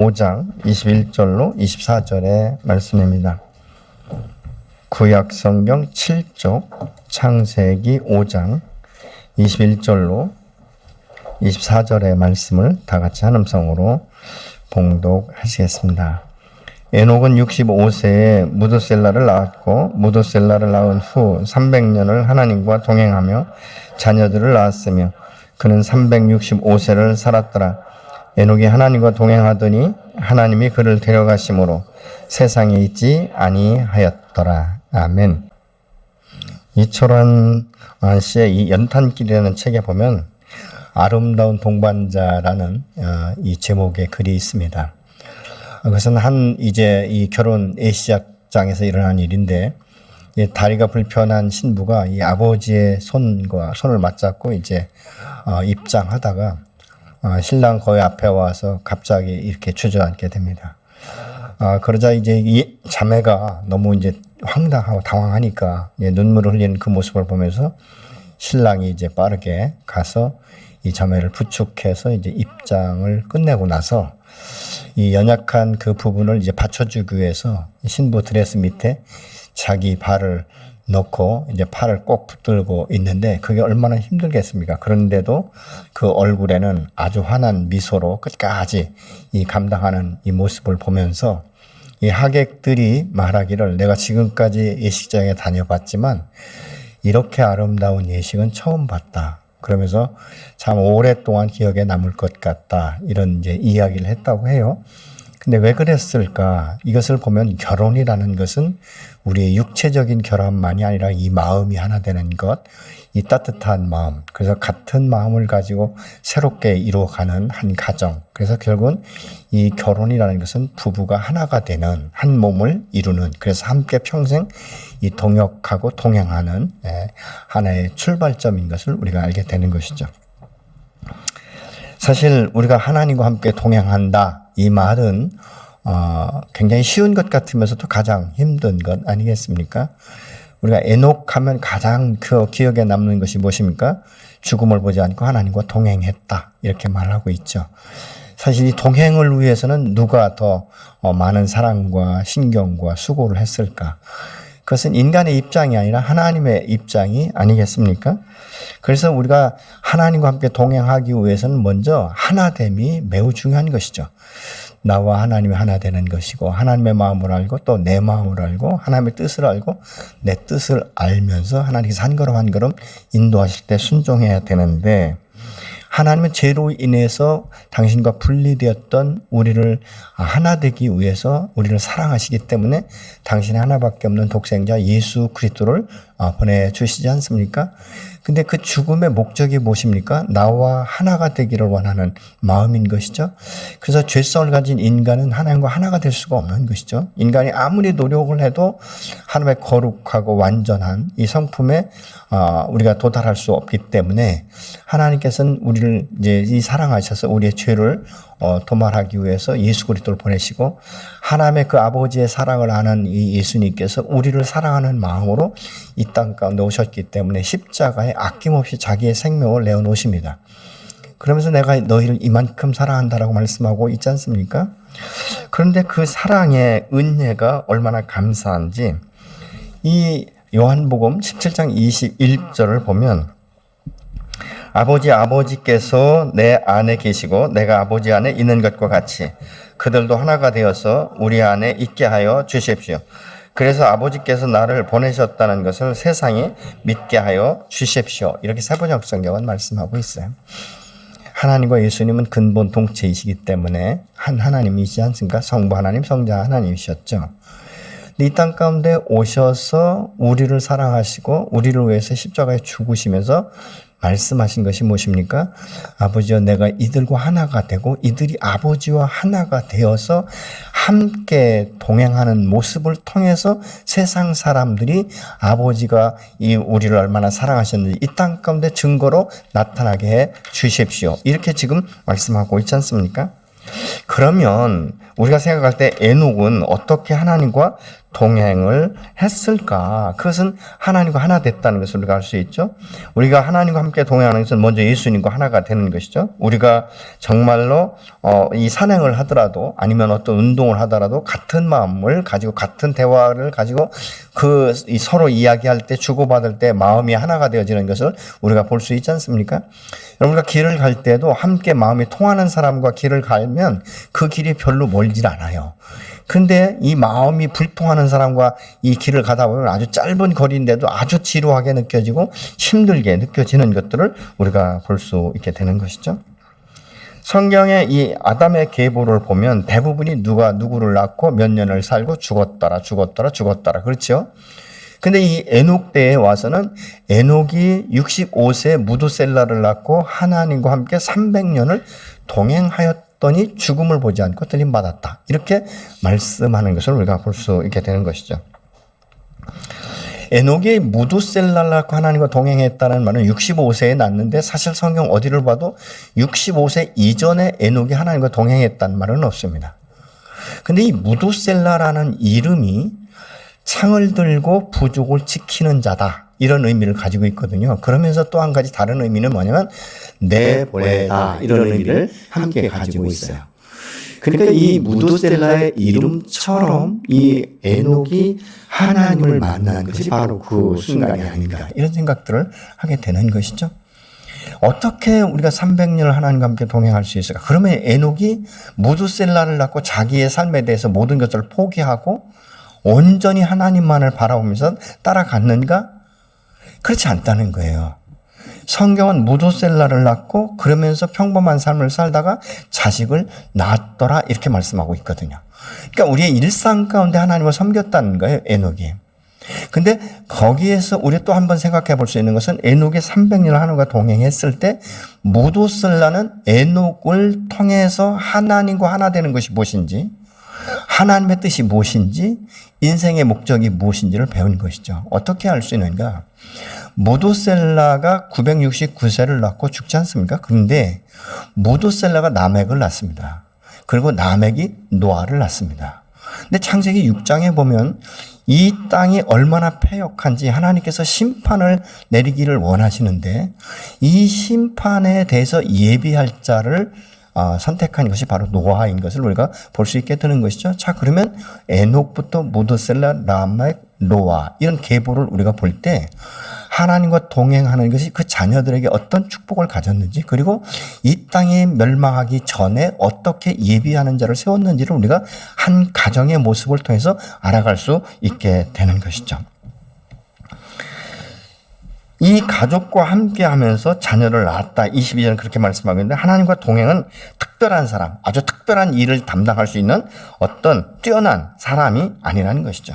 5장 21절로 24절의 말씀입니다. 구약 성경 7쪽 창세기 5장 21절로 24절의 말씀을 다 같이 한 음성으로 봉독하시겠습니다. 에녹은 65세에 무드셀라를 낳았고 무드셀라를 낳은 후 300년을 하나님과 동행하며 자녀들을 낳았으며 그는 365세를 살았더라. 에녹이 하나님과 동행하더니 하나님이 그를 데려가심으로 세상에 있지 아니하였더라. 아멘. 이철환 씨의 이 연탄길이라는 책에 보면 아름다운 동반자라는 이 제목의 글이 있습니다. 그것은 이제 이 결혼 예시작장에서 일어난 일인데, 다리가 불편한 신부가 이 아버지의 손을 맞잡고 이제 입장하다가 신랑 거의 앞에 와서 갑자기 이렇게 주저앉게 됩니다. 그러자 이제 이 자매가 너무 이제 황당하고 당황하니까 눈물을 흘리는 그 모습을 보면서 신랑이 이제 빠르게 가서 이 자매를 부축해서 이제 입장을 끝내고 나서 이 연약한 그 부분을 이제 받쳐주기 위해서 신부 드레스 밑에 자기 발을 넣고 이제 팔을 꼭 붙들고 있는데 그게 얼마나 힘들겠습니까? 그런데도 그 얼굴에는 아주 환한 미소로 끝까지 이 감당하는 이 모습을 보면서 이 하객들이 말하기를 내가 지금까지 예식장에 다녀봤지만 이렇게 아름다운 예식은 처음 봤다. 그러면서 참 오랫동안 기억에 남을 것 같다. 이런 이제 이야기를 했다고 해요. 근데 왜 그랬을까? 이것을 보면 결혼이라는 것은 우리의 육체적인 결합만이 아니라 이 마음이 하나 되는 것, 이 따뜻한 마음, 그래서 같은 마음을 가지고 새롭게 이루어가는 한 가정. 그래서 결국은 이 결혼이라는 것은 부부가 하나가 되는 한 몸을 이루는, 그래서 함께 평생 이 동역하고 동행하는 하나의 출발점인 것을 우리가 알게 되는 것이죠. 사실 우리가 하나님과 함께 동행한다. 이 말은 굉장히 쉬운 것 같으면서도 가장 힘든 것 아니겠습니까? 우리가 에녹하면 가장 그 기억에 남는 것이 무엇입니까? 죽음을 보지 않고 하나님과 동행했다. 이렇게 말하고 있죠. 사실 이 동행을 위해서는 누가 더 많은 사랑과 신경과 수고를 했을까? 그것은 인간의 입장이 아니라 하나님의 입장이 아니겠습니까? 그래서 우리가 하나님과 함께 동행하기 위해서는 먼저 하나됨이 매우 중요한 것이죠. 나와 하나님이 하나 되는 것이고 하나님의 마음을 알고 또 내 마음을 알고 하나님의 뜻을 알고 내 뜻을 알면서 하나님께서 한 걸음 한 걸음 인도하실 때 순종해야 되는데 하나님은 죄로 인해서 당신과 분리되었던 우리를 하나 되기 위해서 우리를 사랑하시기 때문에 당신의 하나밖에 없는 독생자 예수 그리스도를 보내주시지 않습니까? 근데 그 죽음의 목적이 무엇입니까? 나와 하나가 되기를 원하는 마음인 것이죠. 그래서 죄성을 가진 인간은 하나님과 하나가 될 수가 없는 것이죠. 인간이 아무리 노력을 해도 하나님의 거룩하고 완전한 이 성품에 우리가 도달할 수 없기 때문에 하나님께서는 우리를 이제 이 사랑하셔서 우리의 죄를 도말하기 위해서 예수 그리스도를 보내시고 하나님의 그 아버지의 사랑을 아는 이 예수님께서 우리를 사랑하는 마음으로 이 땅 가운데 오셨기 때문에 십자가에 아낌없이 자기의 생명을 내어놓으십니다. 그러면서 내가 너희를 이만큼 사랑한다라고 말씀하고 있지 않습니까? 그런데 그 사랑의 은혜가 얼마나 감사한지 이 요한복음 17장 21절을 보면 아버지께서 내 안에 계시고 내가 아버지 안에 있는 것과 같이 그들도 하나가 되어서 우리 안에 있게 하여 주십시오. 그래서 아버지께서 나를 보내셨다는 것을 세상에 믿게 하여 주십시오. 이렇게 세번역 성경은 말씀하고 있어요. 하나님과 예수님은 근본 동체이시기 때문에 한 하나님이시지 않습니까? 성부 하나님, 성자 하나님이셨죠. 이 땅 가운데 오셔서 우리를 사랑하시고 우리를 위해서 십자가에 죽으시면서 말씀하신 것이 무엇입니까? 아버지여 내가 이들과 하나가 되고 이들이 아버지와 하나가 되어서 함께 동행하는 모습을 통해서 세상 사람들이 아버지가 우리를 얼마나 사랑하셨는지 이 땅 가운데 증거로 나타나게 해 주십시오. 이렇게 지금 말씀하고 있지 않습니까? 그러면 우리가 생각할 때 에녹은 어떻게 하나님과 동행을 했을까? 그것은 하나님과 하나 됐다는 것을 우리가 알 수 있죠. 우리가 하나님과 함께 동행하는 것은 먼저 예수님과 하나가 되는 것이죠. 우리가 정말로 이 산행을 하더라도 아니면 어떤 운동을 하더라도 같은 마음을 가지고 같은 대화를 가지고 서로 이야기할 때 주고받을 때 마음이 하나가 되어지는 것을 우리가 볼 수 있지 않습니까? 우리가 길을 갈 때도 함께 마음이 통하는 사람과 길을 가면 그 길이 별로 멀질 않아요. 근데 이 마음이 불통하는 사람과 이 길을 가다 보면 아주 짧은 거리인데도 아주 지루하게 느껴지고 힘들게 느껴지는 것들을 우리가 볼 수 있게 되는 것이죠. 성경의 이 아담의 계보를 보면 대부분이 누가 누구를 낳고 몇 년을 살고 죽었더라. 그렇죠? 근데 이 에녹 때에 와서는 에녹이 65세 무두셀라를 낳고 하나님과 함께 300년을 동행하였더니 죽음을 보지 않고 들림받았다. 이렇게 말씀하는 것을 우리가 볼 수 있게 되는 것이죠. 에녹이 무두셀라를 낳고 하나님과 동행했다는 말은 65세에 낳는데 사실 성경 어디를 봐도 65세 이전에 에녹이 하나님과 동행했다는 말은 없습니다. 근데 이 무두셀라라는 이름이 창을 들고 부족을 지키는 자다. 이런 의미를 가지고 있거든요. 그러면서 또 한 가지 다른 의미는 뭐냐면 내보내다 이런 의미를 함께 가지고 있어요. 그러니까 이 무두셀라의 이름처럼 이 에녹이 하나님을 만난 것이 바로 그 순간이 아닌가 이런 생각들을 하게 되는 것이죠. 어떻게 우리가 300년을 하나님과 함께 동행할 수 있을까? 그러면 에녹이 무두셀라를 낳고 자기의 삶에 대해서 모든 것을 포기하고 온전히 하나님만을 바라보면서 따라갔는가? 그렇지 않다는 거예요. 성경은 무두셀라를 낳고 그러면서 평범한 삶을 살다가 자식을 낳았더라 이렇게 말씀하고 있거든요. 그러니까 우리의 일상 가운데 하나님을 섬겼다는 거예요, 에녹이. 근데 거기에서 우리 또 한번 생각해 볼 수 있는 것은 에녹이 300년을 하나님과 동행했을 때 무두셀라는 에녹을 통해서 하나님과 하나 되는 것이 무엇인지, 하나님의 뜻이 무엇인지, 인생의 목적이 무엇인지를 배운 것이죠. 어떻게 알 수 있는가? 무두셀라가 969세를 낳고 죽지 않습니까? 그런데 무두셀라가 라멕을 낳습니다. 그리고 라멕이 노아를 낳습니다. 근데 창세기 6장에 보면 이 땅이 얼마나 패역한지 하나님께서 심판을 내리기를 원하시는데 이 심판에 대해서 예비할 자를 선택한 것이 바로 노아인 것을 우리가 볼 수 있게 되는 것이죠. 자, 그러면 에녹부터 무두셀라, 라멕, 노아 이런 계보를 우리가 볼 때 하나님과 동행하는 것이 그 자녀들에게 어떤 축복을 가졌는지, 그리고 이 땅이 멸망하기 전에 어떻게 예비하는 자를 세웠는지를 우리가 한 가정의 모습을 통해서 알아갈 수 있게 되는 것이죠. 이 가족과 함께 하면서 자녀를 낳았다. 22절은 그렇게 말씀하고 있는데, 하나님과 동행은 특별한 사람, 아주 특별한 일을 담당할 수 있는 어떤 뛰어난 사람이 아니라는 것이죠.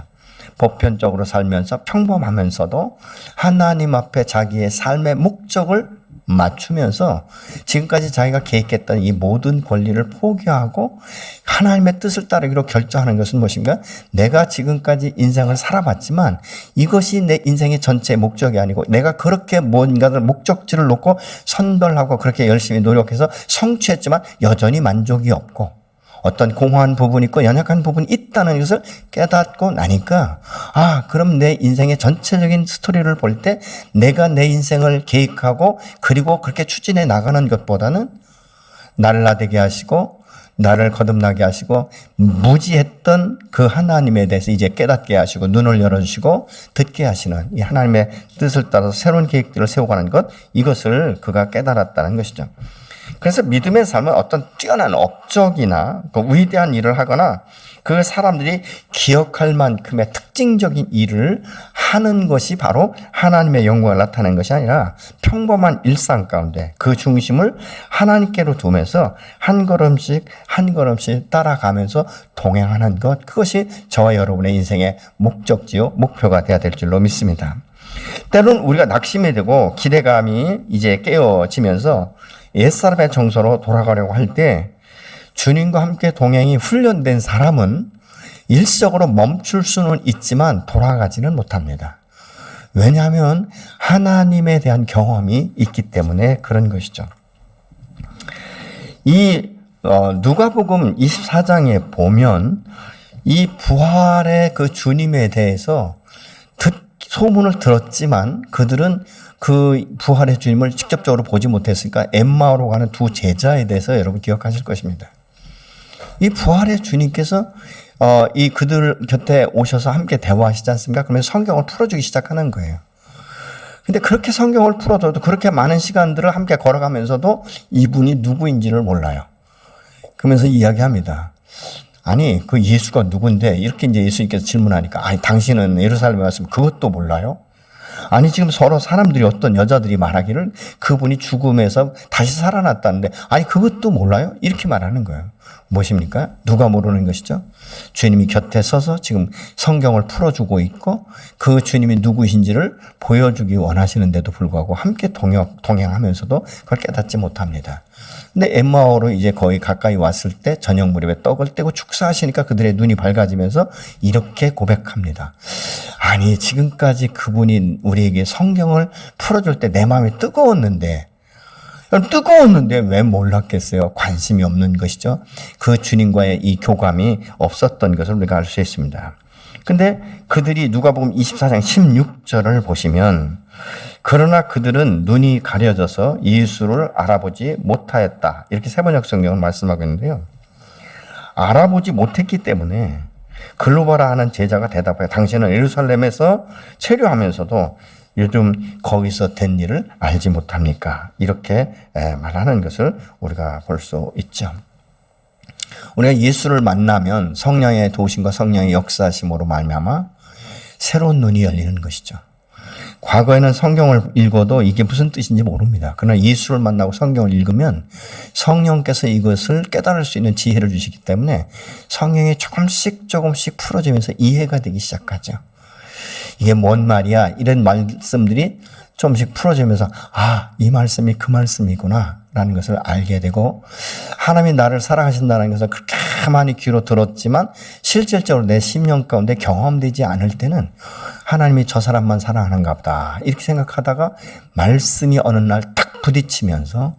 보편적으로 살면서 평범하면서도 하나님 앞에 자기의 삶의 목적을 맞추면서 지금까지 자기가 계획했던 이 모든 권리를 포기하고 하나님의 뜻을 따르기로 결정하는 것은 무엇인가? 내가 지금까지 인생을 살아봤지만 이것이 내 인생의 전체 목적이 아니고 내가 그렇게 뭔가를 목적지를 놓고 선별하고 그렇게 열심히 노력해서 성취했지만 여전히 만족이 없고 어떤 공허한 부분이 있고 연약한 부분이 있다는 것을 깨닫고 나니까 그럼 내 인생의 전체적인 스토리를 볼 때 내가 내 인생을 계획하고 그리고 그렇게 추진해 나가는 것보다는 나를 나되게 하시고 나를 거듭나게 하시고 무지했던 그 하나님에 대해서 이제 깨닫게 하시고 눈을 열어주시고 듣게 하시는 이 하나님의 뜻을 따라서 새로운 계획들을 세워가는 것, 이것을 그가 깨달았다는 것이죠. 그래서 믿음의 삶은 어떤 뛰어난 업적이나 위대한 일을 하거나 그 사람들이 기억할 만큼의 특징적인 일을 하는 것이 바로 하나님의 영광을 나타내는 것이 아니라 평범한 일상 가운데 그 중심을 하나님께로 두면서 한 걸음씩 한 걸음씩 따라가면서 동행하는 것, 그것이 저와 여러분의 인생의 목적지요 목표가 되어야 될 줄로 믿습니다. 때로는 우리가 낙심이 되고 기대감이 이제 깨어지면서 옛사람의 정서로 돌아가려고 할 때 주님과 함께 동행이 훈련된 사람은 일시적으로 멈출 수는 있지만 돌아가지는 못합니다. 왜냐하면 하나님에 대한 경험이 있기 때문에 그런 것이죠. 이 누가복음 24장에 보면 이 부활의 그 주님에 대해서 소문을 들었지만 그들은 그 부활의 주님을 직접적으로 보지 못했으니까 엠마오로 가는 두 제자에 대해서 여러분 기억하실 것입니다. 이 부활의 주님께서 이 그들 곁에 오셔서 함께 대화하시지 않습니까? 그러면 성경을 풀어주기 시작하는 거예요. 근데 그렇게 성경을 풀어줘도 그렇게 많은 시간들을 함께 걸어가면서도 이분이 누구인지를 몰라요. 그러면서 이야기합니다. 아니, 그 예수가 누군데? 이렇게 이제 예수님께서 질문하니까, 아니, 당신은 예루살렘에 왔으면 그것도 몰라요? 아니, 지금 서로 사람들이 어떤 여자들이 말하기를 그분이 죽음에서 다시 살아났다는데, 아니, 그것도 몰라요? 이렇게 말하는 거예요. 무엇입니까? 누가 모르는 것이죠? 주님이 곁에 서서 지금 성경을 풀어주고 있고 그 주님이 누구신지를 보여주기 원하시는데도 불구하고 함께 동행하면서도 그걸 깨닫지 못합니다. 근데 엠마오로 이제 거의 가까이 왔을 때 저녁 무렵에 떡을 떼고 축사하시니까 그들의 눈이 밝아지면서 이렇게 고백합니다. 아니, 지금까지 그분이 우리에게 성경을 풀어줄 때 내 마음이 뜨거웠는데 왜 몰랐겠어요? 관심이 없는 것이죠. 그 주님과의 이 교감이 없었던 것을 우리가 알 수 있습니다. 근데 그들이 누가복음 24장 16절을 보시면 그러나 그들은 눈이 가려져서 예수를 알아보지 못하였다. 이렇게 세번역 성경은 말씀하고 있는데요. 알아보지 못했기 때문에 글로바라 하는 제자가 대답해요. 당신은 예루살렘에서 체류하면서도 요즘 거기서 된 일을 알지 못합니까? 이렇게 말하는 것을 우리가 볼 수 있죠. 우리가 예수를 만나면 성령의 도우심과 성령의 역사심으로 말미암아 새로운 눈이 열리는 것이죠. 과거에는 성경을 읽어도 이게 무슨 뜻인지 모릅니다. 그러나 예수를 만나고 성경을 읽으면 성령께서 이것을 깨달을 수 있는 지혜를 주시기 때문에 성경이 조금씩 풀어지면서 이해가 되기 시작하죠. 이게 뭔 말이야? 이런 말씀들이 조금씩 풀어지면서 이 말씀이 그 말씀이구나 라는 것을 알게 되고 하나님이 나를 사랑하신다는 것을 그렇게 많이 귀로 들었지만 실질적으로 내 심령 가운데 경험되지 않을 때는 하나님이 저 사람만 사랑하는가 보다 이렇게 생각하다가 말씀이 어느 날 탁 부딪히면서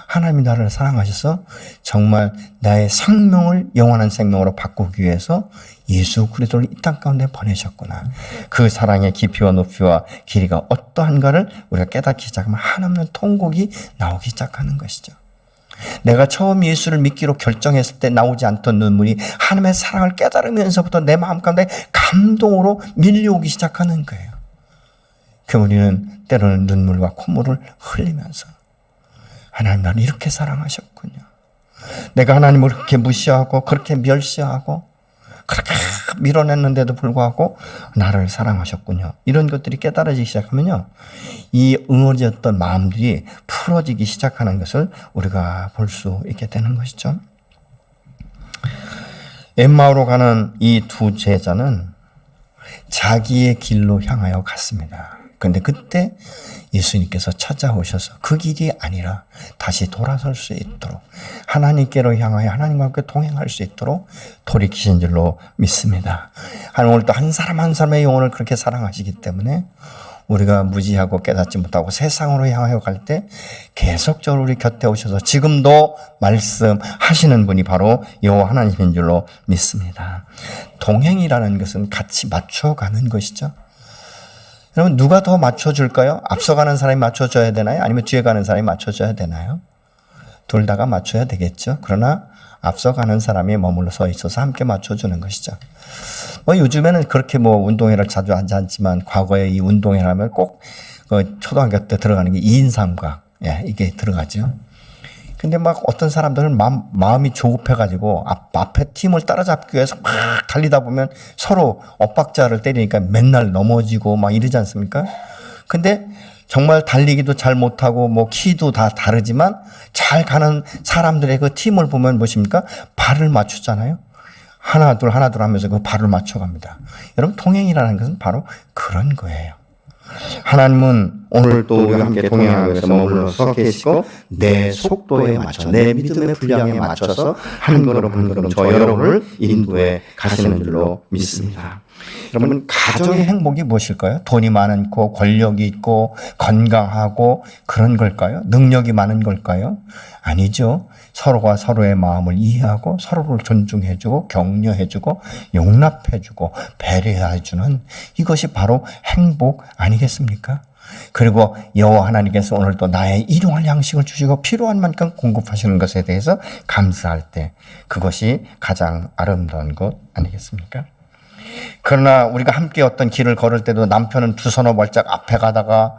하나님이 나를 사랑하셔서 정말 나의 생명을 영원한 생명으로 바꾸기 위해서 예수 그리스도를 이 땅 가운데 보내셨구나. 그 사랑의 깊이와 높이와 길이가 어떠한가를 우리가 깨닫기 시작하면 한없는 통곡이 나오기 시작하는 것이죠. 내가 처음 예수를 믿기로 결정했을 때 나오지 않던 눈물이 하나님의 사랑을 깨달으면서부터 내 마음 가운데 감동으로 밀려오기 시작하는 거예요. 그 우리는 때로는 눈물과 콧물을 흘리면서 하나님 나를 이렇게 사랑하셨군요. 내가 하나님을 그렇게 무시하고 그렇게 멸시하고 그렇게 밀어냈는데도 불구하고 나를 사랑하셨군요. 이런 것들이 깨달아지기 시작하면요. 이 응어졌던 마음들이 풀어지기 시작하는 것을 우리가 볼 수 있게 되는 것이죠. 엠마오로 가는 이 두 제자는 자기의 길로 향하여 갔습니다. 그런데 그때 예수님께서 찾아오셔서 그 길이 아니라 다시 돌아설 수 있도록 하나님께로 향하여 하나님과 함께 동행할 수 있도록 돌이키신 줄로 믿습니다. 하나님 오늘 또 한 사람 한 사람의 영혼을 그렇게 사랑하시기 때문에 우리가 무지하고 깨닫지 못하고 세상으로 향하여 갈 때 계속적으로 우리 곁에 오셔서 지금도 말씀하시는 분이 바로 여호와 하나님인 줄로 믿습니다. 동행이라는 것은 같이 맞춰가는 것이죠. 여러분 누가 더 맞춰줄까요? 앞서가는 사람이 맞춰줘야 되나요? 아니면 뒤에 가는 사람이 맞춰줘야 되나요? 둘 다가 맞춰야 되겠죠. 그러나 앞서가는 사람이 머물러 서 있어서 함께 맞춰주는 것이죠. 요즘에는 그렇게 운동회를 자주 하지 않지만 과거에 이 운동회라면 꼭 초등학교 때 들어가는 게 2인 3각 이게 들어가죠. 근데 어떤 사람들은 마음이 조급해가지고 앞에 팀을 따라잡기 위해서 막 달리다 보면 서로 엇박자를 때리니까 맨날 넘어지고 이러지 않습니까? 근데 정말 달리기도 잘 못하고 키도 다 다르지만 잘 가는 사람들의 그 팀을 보면 무엇입니까? 발을 맞추잖아요. 하나 둘 하면서 그 발을 맞춰갑니다. 여러분 통행이라는 것은 바로 그런 거예요. 하나님은 오늘 또 우리가 함께 동행하기 위해서 머물러서 계시고 내 속도에 맞춰 내 믿음의 분량에 맞춰서 한 걸음 한 걸음 저 여러분을 인도해 가시는 줄로 믿습니다. 여러분 가정의 행복이 무엇일까요? 돈이 많고 권력이 있고 건강하고 그런 걸까요? 능력이 많은 걸까요? 아니죠. 서로가 서로의 마음을 이해하고 서로를 존중해주고 격려해주고 용납해주고 배려해주는 이것이 바로 행복 아니겠습니까? 그리고 여호와 하나님께서 오늘 또 나의 일용할 양식을 주시고 필요한 만큼 공급하시는 것에 대해서 감사할 때 그것이 가장 아름다운 것 아니겠습니까? 그러나 우리가 함께 어떤 길을 걸을 때도 남편은 두 손을 벌짝 앞에 가다가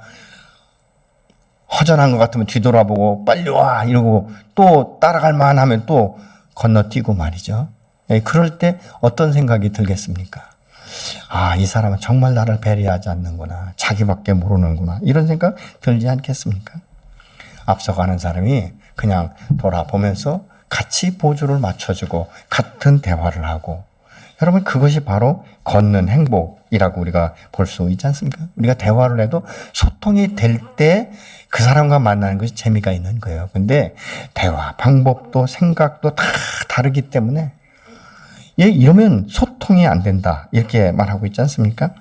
허전한 것 같으면 뒤돌아보고 빨리 와 이러고 또 따라갈 만하면 또 건너뛰고 말이죠. 그럴 때 어떤 생각이 들겠습니까? 아, 이 사람은 정말 나를 배려하지 않는구나. 자기밖에 모르는구나. 이런 생각 들지 않겠습니까? 앞서가는 사람이 그냥 돌아보면서 같이 보조를 맞춰주고 같은 대화를 하고 여러분 그것이 바로 걷는 행복이라고 우리가 볼 수 있지 않습니까? 우리가 대화를 해도 소통이 될 때 그 사람과 만나는 것이 재미가 있는 거예요. 근데 대화 방법도 생각도 다 다르기 때문에 이러면 소통이 안 된다 이렇게 말하고 있지 않습니까?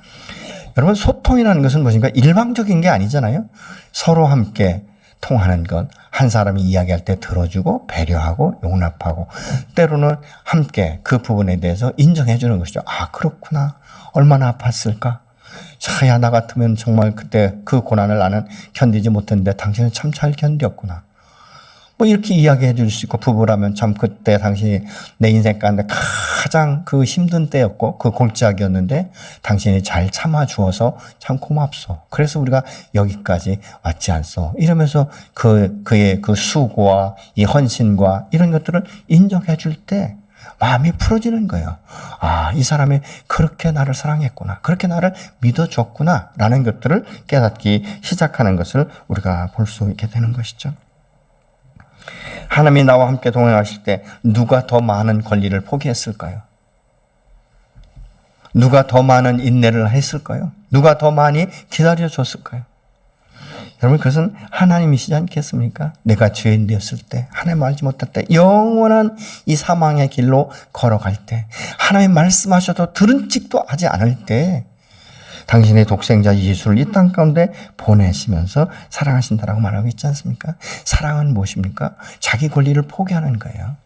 여러분 소통이라는 것은 무엇인가 일방적인 게 아니잖아요. 서로 함께 통하는 것, 한 사람이 이야기할 때 들어주고 배려하고 용납하고 때로는 함께 그 부분에 대해서 인정해 주는 것이죠. 아 그렇구나. 얼마나 아팠을까. 야, 나 같으면 정말 그때 그 고난을 나는 견디지 못했는데 당신은 참 잘 견뎠구나. 뭐 이렇게 이야기해 줄 수 있고 부부라면 참 그때 당신이 내 인생 가운데 가장 그 힘든 때였고 그 골짜기였는데 당신이 잘 참아주어서 참 고맙소. 그래서 우리가 여기까지 왔지 않소. 이러면서 그의 그 수고와 이 헌신과 이런 것들을 인정해 줄 때 마음이 풀어지는 거예요. 아, 이 사람이 그렇게 나를 사랑했구나. 그렇게 나를 믿어줬구나. 라는 것들을 깨닫기 시작하는 것을 우리가 볼 수 있게 되는 것이죠. 하나님이 나와 함께 동행하실 때 누가 더 많은 권리를 포기했을까요? 누가 더 많은 인내를 했을까요? 누가 더 많이 기다려줬을까요? 여러분 그것은 하나님이시지 않겠습니까? 내가 죄인 되었을 때 하나님 알지 못할 때 영원한 이 사망의 길로 걸어갈 때 하나님 말씀하셔도 들은 찍도 하지 않을 때 당신의 독생자 예수를 이 땅 가운데 보내시면서 사랑하신다라고 말하고 있지 않습니까? 사랑은 무엇입니까? 자기 권리를 포기하는 거예요.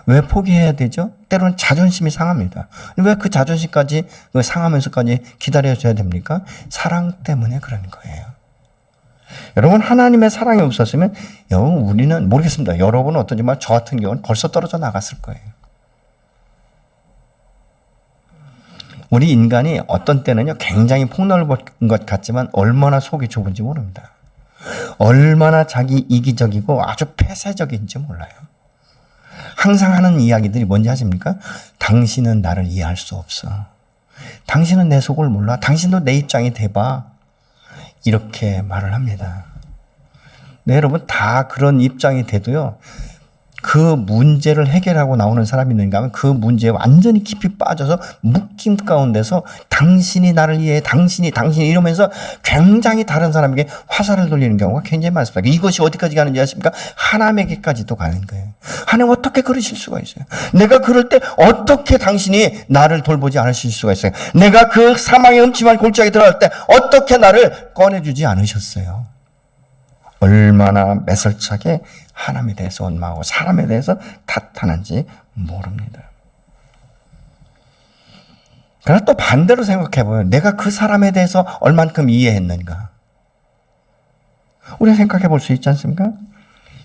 왜 포기해야 되죠? 때로는 자존심이 상합니다. 왜 그 자존심까지 상하면서까지 기다려줘야 됩니까? 사랑 때문에 그런 거예요. 여러분 하나님의 사랑이 없었으면 우리는 모르겠습니다. 여러분은 어떠지만 저 같은 경우는 벌써 떨어져 나갔을 거예요. 우리 인간이 어떤 때는요 굉장히 폭넓은 것 같지만 얼마나 속이 좁은지 모릅니다. 얼마나 자기 이기적이고 아주 폐쇄적인지 몰라요. 항상 하는 이야기들이 뭔지 아십니까? 당신은 나를 이해할 수 없어. 당신은 내 속을 몰라. 당신도 내 입장이 돼봐. 이렇게 말을 합니다. 네, 여러분 다 그런 입장이 돼도요. 그 문제를 해결하고 나오는 사람이 있는가 하면 그 문제에 완전히 깊이 빠져서 묶임 가운데서 당신이 나를 이해해, 당신이 이러면서 굉장히 다른 사람에게 화살을 돌리는 경우가 굉장히 많습니다. 이것이 어디까지 가는지 아십니까? 하나님에게까지도 가는 거예요. 하나님 어떻게 그러실 수가 있어요? 내가 그럴 때 어떻게 당신이 나를 돌보지 않으실 수가 있어요? 내가 그 사망의 음침한 골짜기 들어갈 때 어떻게 나를 꺼내주지 않으셨어요? 얼마나 매설차게 하나님에 대해서 원망하고 사람에 대해서 탓하는지 모릅니다. 그러나 또 반대로 생각해보요. 내가 그 사람에 대해서 얼만큼 이해했는가? 우리가 생각해 볼 수 있지 않습니까?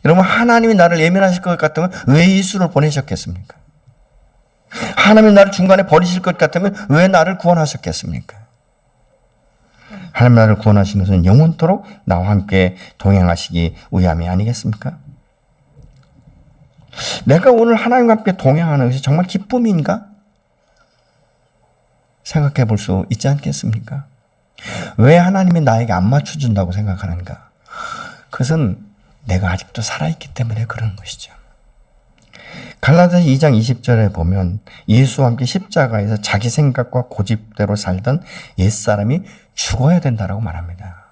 여러분 하나님이 나를 예민하실 것 같으면 왜 예수를 보내셨겠습니까? 하나님이 나를 중간에 버리실 것 같으면 왜 나를 구원하셨겠습니까? 하나님 나를 구원하신 것은 영원토록 나와 함께 동행하시기 위함이 아니겠습니까? 내가 오늘 하나님과 함께 동행하는 것이 정말 기쁨인가? 생각해 볼 수 있지 않겠습니까? 왜 하나님이 나에게 안 맞춰준다고 생각하는가? 그것은 내가 아직도 살아있기 때문에 그런 것이죠. 갈라디아서 2장 20절에 보면 예수와 함께 십자가에서 자기 생각과 고집대로 살던 옛사람이 죽어야 된다라고 말합니다.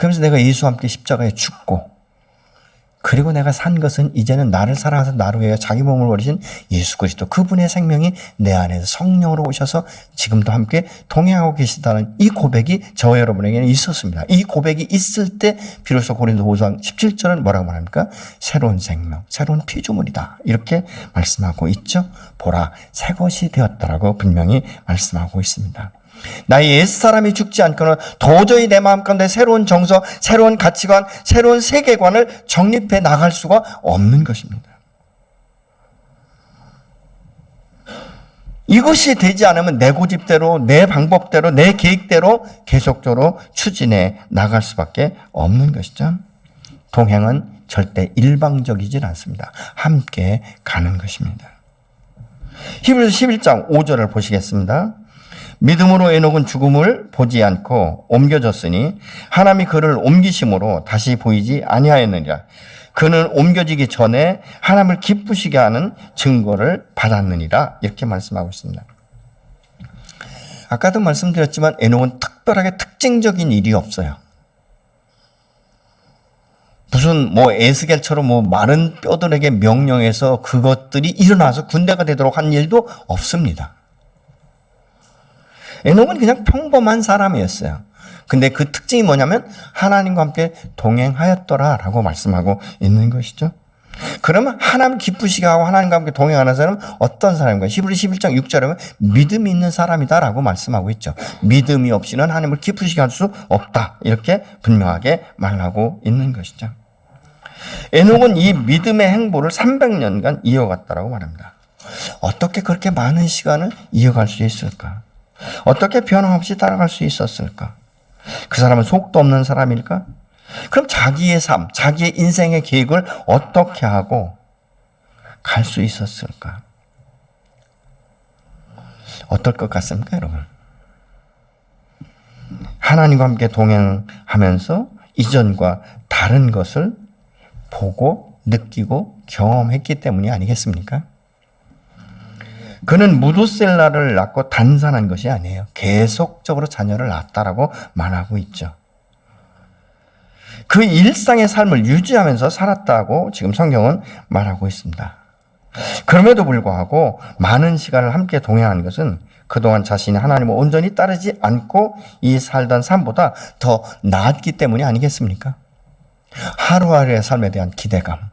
그러면서 내가 예수와 함께 십자가에 죽고 그리고 내가 산 것은 이제는 나를 사랑하사 나를 위하여 자기 몸을 버리신 예수 그리스도 그분의 생명이 내 안에서 성령으로 오셔서 지금도 함께 동행하고 계시다는 이 고백이 저와 여러분에게는 있었습니다. 이 고백이 있을 때 비로소 고린도 5장 17절은 뭐라고 말합니까? 새로운 생명, 새로운 피조물이다. 이렇게 말씀하고 있죠. 보라, 새 것이 되었다라고 분명히 말씀하고 있습니다. 나의 옛사람이 죽지 않고는 도저히 내 마음 가운데 새로운 정서, 새로운 가치관, 새로운 세계관을 정립해 나갈 수가 없는 것입니다. 이것이 되지 않으면 내 고집대로, 내 방법대로, 내 계획대로 계속적으로 추진해 나갈 수밖에 없는 것이죠. 동행은 절대 일방적이질 않습니다. 함께 가는 것입니다. 히브리서 11장 5절을 보시겠습니다. 믿음으로 에녹은 죽음을 보지 않고 옮겨졌으니 하나님이 그를 옮기심으로 다시 보이지 아니하였느니라. 그는 옮겨지기 전에 하나님을 기쁘시게 하는 증거를 받았느니라. 이렇게 말씀하고 있습니다. 아까도 말씀드렸지만 에녹은 특별하게 특징적인 일이 없어요. 무슨 에스겔처럼 마른 뼈들에게 명령해서 그것들이 일어나서 군대가 되도록 한 일도 없습니다. 에녹은 그냥 평범한 사람이었어요. 근데 그 특징이 뭐냐면 하나님과 함께 동행하였더라라고 말씀하고 있는 것이죠. 그러면 하나님 기쁘시게 하고 하나님과 함께 동행하는 사람은 어떤 사람인가? 히브리 11장 6절에 보면 믿음이 있는 사람이다라고 말씀하고 있죠. 믿음이 없이는 하나님을 기쁘시게 할 수 없다. 이렇게 분명하게 말하고 있는 것이죠. 에녹은 이 믿음의 행보를 300년간 이어갔다라고 말합니다. 어떻게 그렇게 많은 시간을 이어갈 수 있을까? 어떻게 변함없이 따라갈 수 있었을까? 그 사람은 속도 없는 사람일까? 그럼 자기의 삶, 자기의 인생의 계획을 어떻게 하고 갈 수 있었을까? 어떨 것 같습니까, 여러분? 하나님과 함께 동행하면서 이전과 다른 것을 보고 느끼고 경험했기 때문이 아니겠습니까? 그는 무두셀라를 낳고 단산한 것이 아니에요. 계속적으로 자녀를 낳았다라고 말하고 있죠. 그 일상의 삶을 유지하면서 살았다고 지금 성경은 말하고 있습니다. 그럼에도 불구하고 많은 시간을 함께 동행한 것은 그동안 자신이 하나님을 온전히 따르지 않고 이 살던 삶보다 더 나았기 때문이 아니겠습니까? 하루하루의 삶에 대한 기대감.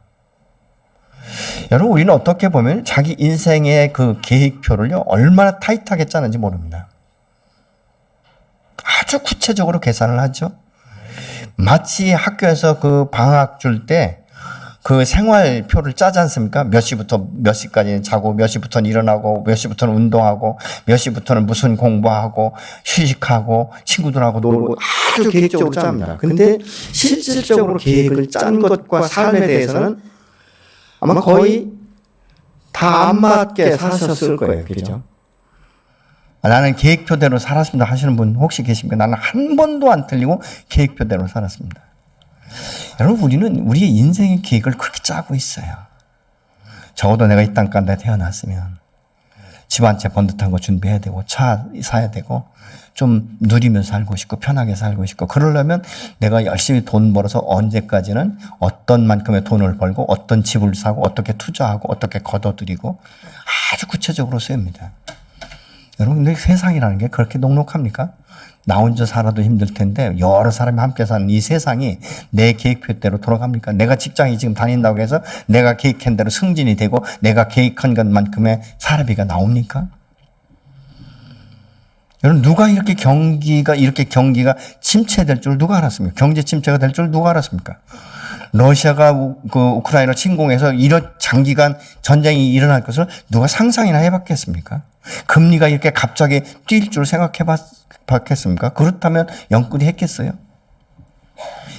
여러분, 우리는 어떻게 보면 자기 인생의 그 계획표를요, 얼마나 타이트하게 짜는지 모릅니다. 아주 구체적으로 계산을 하죠. 마치 학교에서 그 방학 줄 때 그 생활표를 짜지 않습니까? 몇 시부터 몇 시까지 자고, 몇 시부터는 일어나고, 몇 시부터는 운동하고, 몇 시부터는 무슨 공부하고, 휴식하고, 친구들하고 놀고, 아주 계획적으로 짭니다. 근데 실질적으로 계획을 짠 것과 삶에 대해서는 아마 거의 다 안 맞게 사셨을 거예요. 그죠? 나는 계획표대로 살았습니다 하시는 분 혹시 계십니까? 나는 한 번도 안 틀리고 계획표대로 살았습니다. 여러분, 우리는 우리의 인생의 계획을 그렇게 짜고 있어요. 적어도 내가 이 땅가운데 태어났으면 집 한 채 번듯한 거 준비해야 되고, 차 사야 되고, 좀 누리며 살고 싶고, 편하게 살고 싶고, 그러려면 내가 열심히 돈 벌어서 언제까지는 어떤 만큼의 돈을 벌고, 어떤 집을 사고, 어떻게 투자하고, 어떻게 걷어들이고, 아주 구체적으로 쓰입니다. 여러분, 근데 세상이라는 게 그렇게 녹록합니까? 나 혼자 살아도 힘들 텐데 여러 사람이 함께 사는 이 세상이 내 계획표대로 돌아갑니까? 내가 직장에 지금 다닌다고 해서 내가 계획한 대로 승진이 되고 내가 계획한 것만큼의 사례비가 나옵니까? 여러분, 누가 이렇게 경기가 침체될 줄 누가 알았습니까? 경제 침체가 될 줄 누가 알았습니까? 러시아가 그 우크라이나 침공해서 이런 장기간 전쟁이 일어날 것을 누가 상상이나 해봤겠습니까? 금리가 이렇게 갑자기 뛸 줄 생각해봤겠습니까? 그렇다면 영끌이 했겠어요?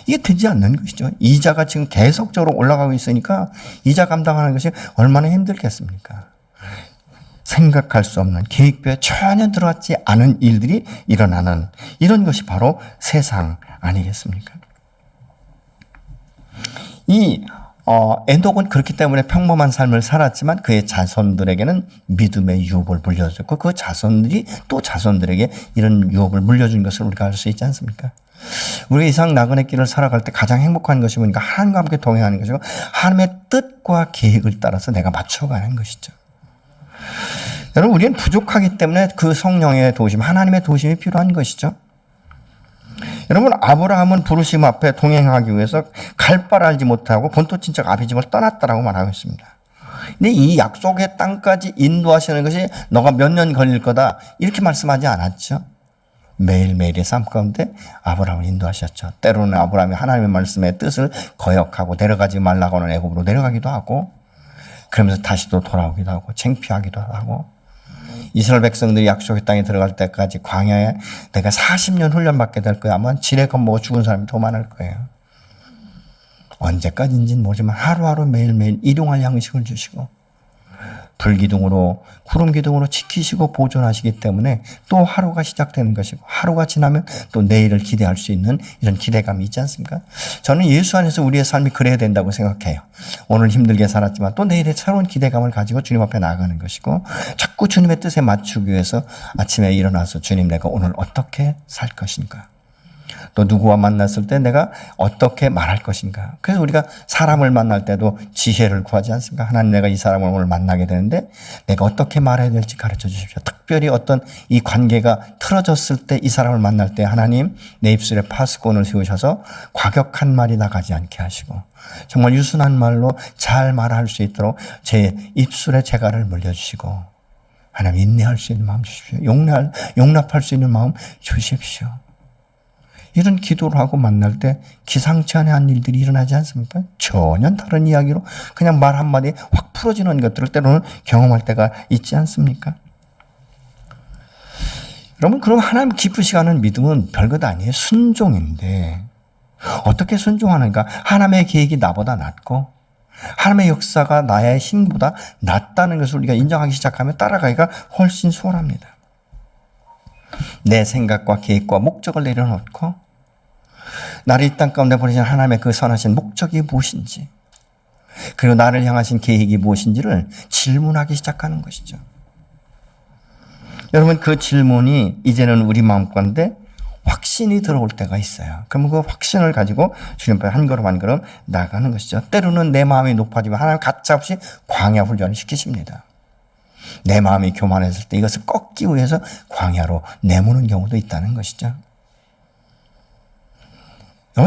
이게 되지 않는 것이죠. 이자가 지금 계속적으로 올라가고 있으니까 이자 감당하는 것이 얼마나 힘들겠습니까? 생각할 수 없는 계획표에 전혀 들어갔지 않은 일들이 일어나는 이런 것이 바로 세상 아니겠습니까? 이 에녹은 그렇기 때문에 평범한 삶을 살았지만 그의 자손들에게는 믿음의 유업을 물려줬고 그 자손들이 또 자손들에게 이런 유업을 물려준 것을 우리가 알 수 있지 않습니까? 우리가 이상 나그네 길을 살아갈 때 가장 행복한 것이 뭐니까 하나님과 함께 동행하는 것이고 하나님의 뜻과 계획을 따라서 내가 맞춰가는 것이죠. 여러분, 우리는 부족하기 때문에 그 성령의 도우심, 하나님의 도우심이 필요한 것이죠. 여러분, 아브라함은 부르심 앞에 동행하기 위해서 갈 바를 알지 못하고 본토 친척 아비집을 떠났다라고 말하고 있습니다. 근데 이 약속의 땅까지 인도하시는 것이 너가 몇 년 걸릴 거다 이렇게 말씀하지 않았죠. 매일매일의 삶 가운데 아브라함을 인도하셨죠. 때로는 아브라함이 하나님의 말씀의 뜻을 거역하고 내려가지 말라고 하는 애굽으로 내려가기도 하고 그러면서 다시 또 돌아오기도 하고 창피하기도 하고 이스라엘 백성들이 약속의 땅에 들어갈 때까지 광야에 내가 40년 훈련받게 될 거야. 아마 지뢰 겁먹어 죽은 사람이 더 많을 거예요. 언제까지인지는 모르지만 하루하루 매일매일 일용할 양식을 주시고 불기둥으로 구름기둥으로 지키시고 보존하시기 때문에 또 하루가 시작되는 것이고 하루가 지나면 또 내일을 기대할 수 있는 이런 기대감이 있지 않습니까? 저는 예수 안에서 우리의 삶이 그래야 된다고 생각해요. 오늘 힘들게 살았지만 또 내일의 새로운 기대감을 가지고 주님 앞에 나아가는 것이고 자꾸 주님의 뜻에 맞추기 위해서 아침에 일어나서 주님 내가 오늘 어떻게 살 것인가? 또 누구와 만났을 때 내가 어떻게 말할 것인가. 그래서 우리가 사람을 만날 때도 지혜를 구하지 않습니까? 하나님 내가 이 사람을 오늘 만나게 되는데 내가 어떻게 말해야 될지 가르쳐 주십시오. 특별히 어떤 이 관계가 틀어졌을 때 이 사람을 만날 때 하나님 내 입술에 파수꾼을 세우셔서 과격한 말이 나가지 않게 하시고 정말 유순한 말로 잘 말할 수 있도록 제 입술에 재갈을 물려주시고 하나님 인내할 수 있는 마음 주십시오. 용납할 수 있는 마음 주십시오. 이런 기도를 하고 만날 때 기상치 않은 일들이 일어나지 않습니까? 전혀 다른 이야기로 그냥 말 한마디에 확 풀어지는 것들을 때로는 경험할 때가 있지 않습니까? 여러분, 그럼 하나님 기쁘시게 하는 믿음은 별것 아니에요. 순종인데 어떻게 순종하는가? 하나님의 계획이 나보다 낫고 하나님의 역사가 나의 힘보다 낫다는 것을 우리가 인정하기 시작하면 따라가기가 훨씬 수월합니다. 내 생각과 계획과 목적을 내려놓고 나를 이 땅 가운데 보내신 하나님의 그 선하신 목적이 무엇인지 그리고 나를 향하신 계획이 무엇인지를 질문하기 시작하는 것이죠. 여러분, 그 질문이 이제는 우리 마음 가운데 확신이 들어올 때가 있어요. 그러면 그 확신을 가지고 주님 앞에 한 걸음 한 걸음 나아가는 것이죠. 때로는 내 마음이 높아지면 하나님 가차없이 광야 훈련을 시키십니다. 내 마음이 교만했을 때 이것을 꺾기 위해서 광야로 내모는 경우도 있다는 것이죠.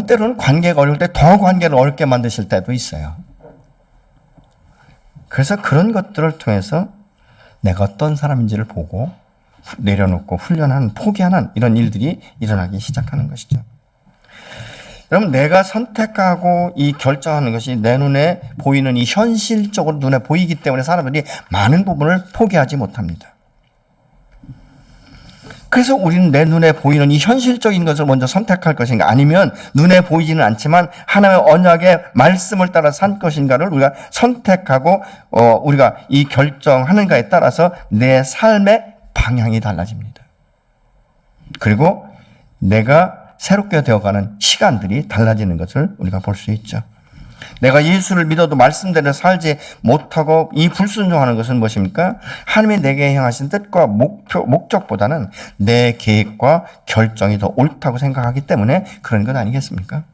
때로는 관계가 어려울 때 더 관계를 어렵게 만드실 때도 있어요. 그래서 그런 것들을 통해서 내가 어떤 사람인지를 보고 내려놓고 훈련하는, 포기하는 이런 일들이 일어나기 시작하는 것이죠. 여러분, 내가 선택하고 이 결정하는 것이 내 눈에 보이는 이 현실적으로 눈에 보이기 때문에 사람들이 많은 부분을 포기하지 못합니다. 그래서 우리는 내 눈에 보이는 이 현실적인 것을 먼저 선택할 것인가 아니면 눈에 보이지는 않지만 하나님의 언약의 말씀을 따라 산 것인가를 우리가 선택하고 우리가 이 결정하는가에 따라서 내 삶의 방향이 달라집니다. 그리고 내가 새롭게 되어가는 시간들이 달라지는 것을 우리가 볼 수 있죠. 내가 예수를 믿어도 말씀대로 살지 못하고 이 불순종하는 것은 무엇입니까? 하나님이 내게 향하신 뜻과 목적보다는 내 계획과 결정이 더 옳다고 생각하기 때문에 그런 것 아니겠습니까?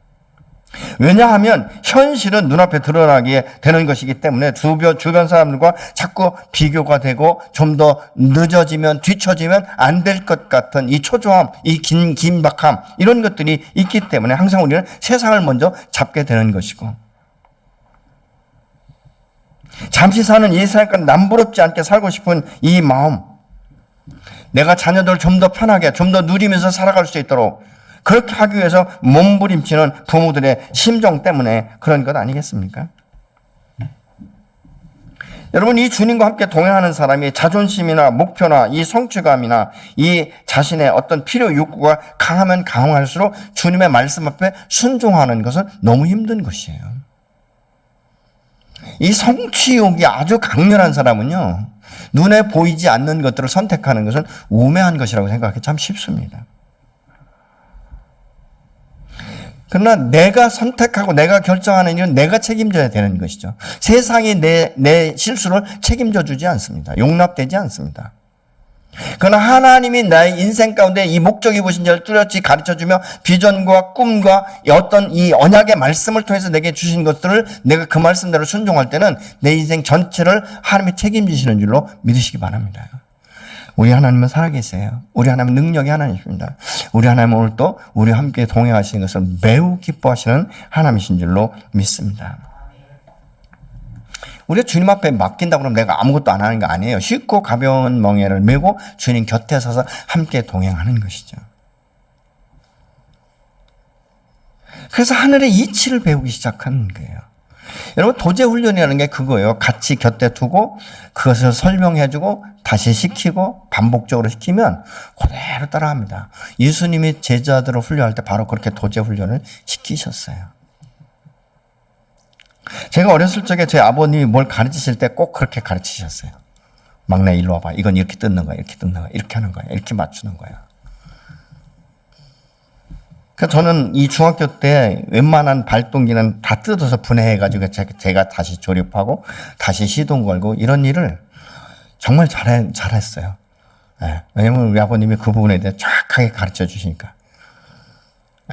왜냐하면 현실은 눈앞에 드러나게 되는 것이기 때문에 주변 사람들과 자꾸 비교가 되고 좀 더 늦어지면 뒤처지면 안 될 것 같은 이 초조함, 이 긴박함 이런 것들이 있기 때문에 항상 우리는 세상을 먼저 잡게 되는 것이고 잠시 사는 이 세상과 남부럽지 않게 살고 싶은 이 마음 내가 자녀들을 좀 더 편하게 좀 더 누리면서 살아갈 수 있도록 그렇게 하기 위해서 몸부림치는 부모들의 심정 때문에 그런 것 아니겠습니까? 여러분, 이 주님과 함께 동행하는 사람이 자존심이나 목표나 이 성취감이나 이 자신의 어떤 필요 욕구가 강하면 강할수록 주님의 말씀 앞에 순종하는 것은 너무 힘든 것이에요. 이 성취욕이 아주 강렬한 사람은요, 눈에 보이지 않는 것들을 선택하는 것은 우매한 것이라고 생각하기 참 쉽습니다. 그러나 내가 선택하고 내가 결정하는 일은 내가 책임져야 되는 것이죠. 세상이 내 실수를 책임져 주지 않습니다. 용납되지 않습니다. 그러나 하나님이 나의 인생 가운데 이 목적이 무엇인지를 뚜렷이 가르쳐주며 비전과 꿈과 어떤 이 언약의 말씀을 통해서 내게 주신 것들을 내가 그 말씀대로 순종할 때는 내 인생 전체를 하나님이 책임지시는 줄로 믿으시기 바랍니다. 우리 하나님은 살아계세요. 우리 하나님은 능력이 하나님이십니다. 우리 하나님은 오늘 또 우리와 함께 동행하시는 것을 매우 기뻐하시는 하나님이신 줄로 믿습니다. 우리가 주님 앞에 맡긴다고 그러면 내가 아무것도 안 하는 거 아니에요. 쉽고 가벼운 멍에를 메고 주님 곁에 서서 함께 동행하는 것이죠. 그래서 하늘의 이치를 배우기 시작하는 거예요. 여러분 도제 훈련이라는 게 그거예요. 같이 곁에 두고 그것을 설명해주고 다시 시키고 반복적으로 시키면 그대로 따라합니다. 예수님이 제자들을 훈련할 때 바로 그렇게 도제 훈련을 시키셨어요. 제가 어렸을 적에 제 아버님이 뭘 가르치실 때 꼭 그렇게 가르치셨어요. 막내 일로 와봐. 이건 이렇게 뜯는 거야. 이렇게 뜯는 거야. 이렇게 하는 거야. 이렇게 맞추는 거야. 그래서 저는 이 중학교 때 웬만한 발동기는 다 뜯어서 분해해가지고 제가 다시 조립하고 다시 시동 걸고 이런 일을 정말 잘했어요. 네. 왜냐면 우리 아버님이 그 부분에 대해 정확하게 가르쳐 주시니까.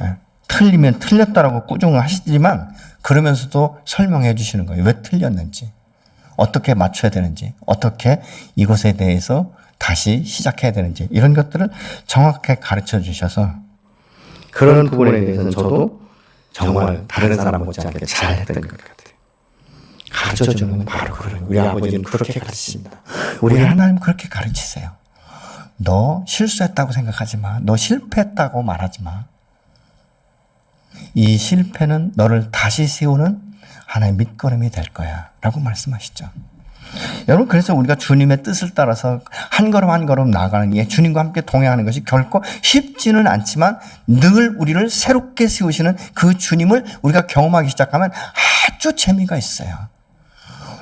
네. 틀리면 틀렸다라고 꾸중을 하시지만 그러면서도 설명해 주시는 거예요. 왜 틀렸는지, 어떻게 맞춰야 되는지, 어떻게 이것에 대해서 다시 시작해야 되는지 이런 것들을 정확하게 가르쳐 주셔서 그런 부분에 대해서는 저도 정말 다른 사람 못지않게 잘했던 것 같아요. 가르쳐주는 건 바로 그런 우리 아버지는 그렇게 가르치십니다. 우리 하나님 그렇게 가르치세요. 너 실수했다고 생각하지 마. 너 실패했다고 말하지 마. 이 실패는 너를 다시 세우는 하나의 밑거름이 될 거야 라고 말씀하시죠. 여러분 그래서 우리가 주님의 뜻을 따라서 한 걸음 한 걸음 나아가는 게 주님과 함께 동행하는 것이 결코 쉽지는 않지만 늘 우리를 새롭게 세우시는 그 주님을 우리가 경험하기 시작하면 아주 재미가 있어요.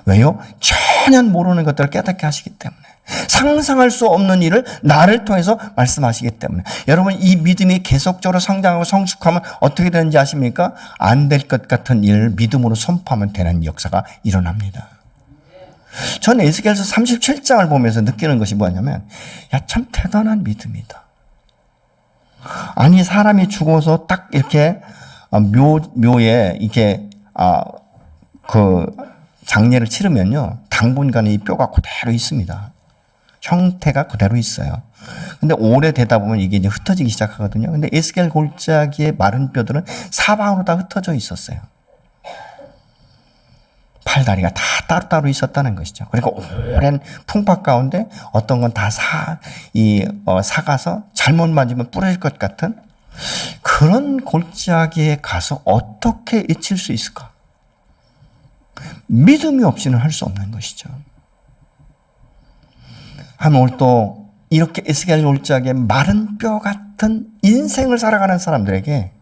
왜요? 전혀 모르는 것들을 깨닫게 하시기 때문에 상상할 수 없는 일을 나를 통해서 말씀하시기 때문에 여러분 이 믿음이 계속적으로 성장하고 성숙하면 어떻게 되는지 아십니까? 안 될 것 같은 일을 믿음으로 선포하면 되는 역사가 일어납니다. 저는 에스겔서 37장을 보면서 느끼는 것이 뭐냐면 야, 참 대단한 믿음이다. 아니 사람이 죽어서 딱 이렇게 묘에 이렇게 그 장례를 치르면요 당분간 이 뼈가 그대로 있습니다. 형태가 그대로 있어요. 근데 오래되다 보면 이게 이제 흩어지기 시작하거든요. 근데 에스겔 골짜기의 마른 뼈들은 사방으로 다 흩어져 있었어요. 팔다리가 다 따로따로 있었다는 것이죠. 그러니까 오랜 풍파 가운데 어떤 건 다 사가서 잘못 맞으면 부러질 것 같은 그런 골짜기에 가서 어떻게 잊힐 수 있을까? 믿음이 없이는 할 수 없는 것이죠. 하면 오늘 또 이렇게 에스겔 골짜기에 마른 뼈 같은 인생을 살아가는 사람들에게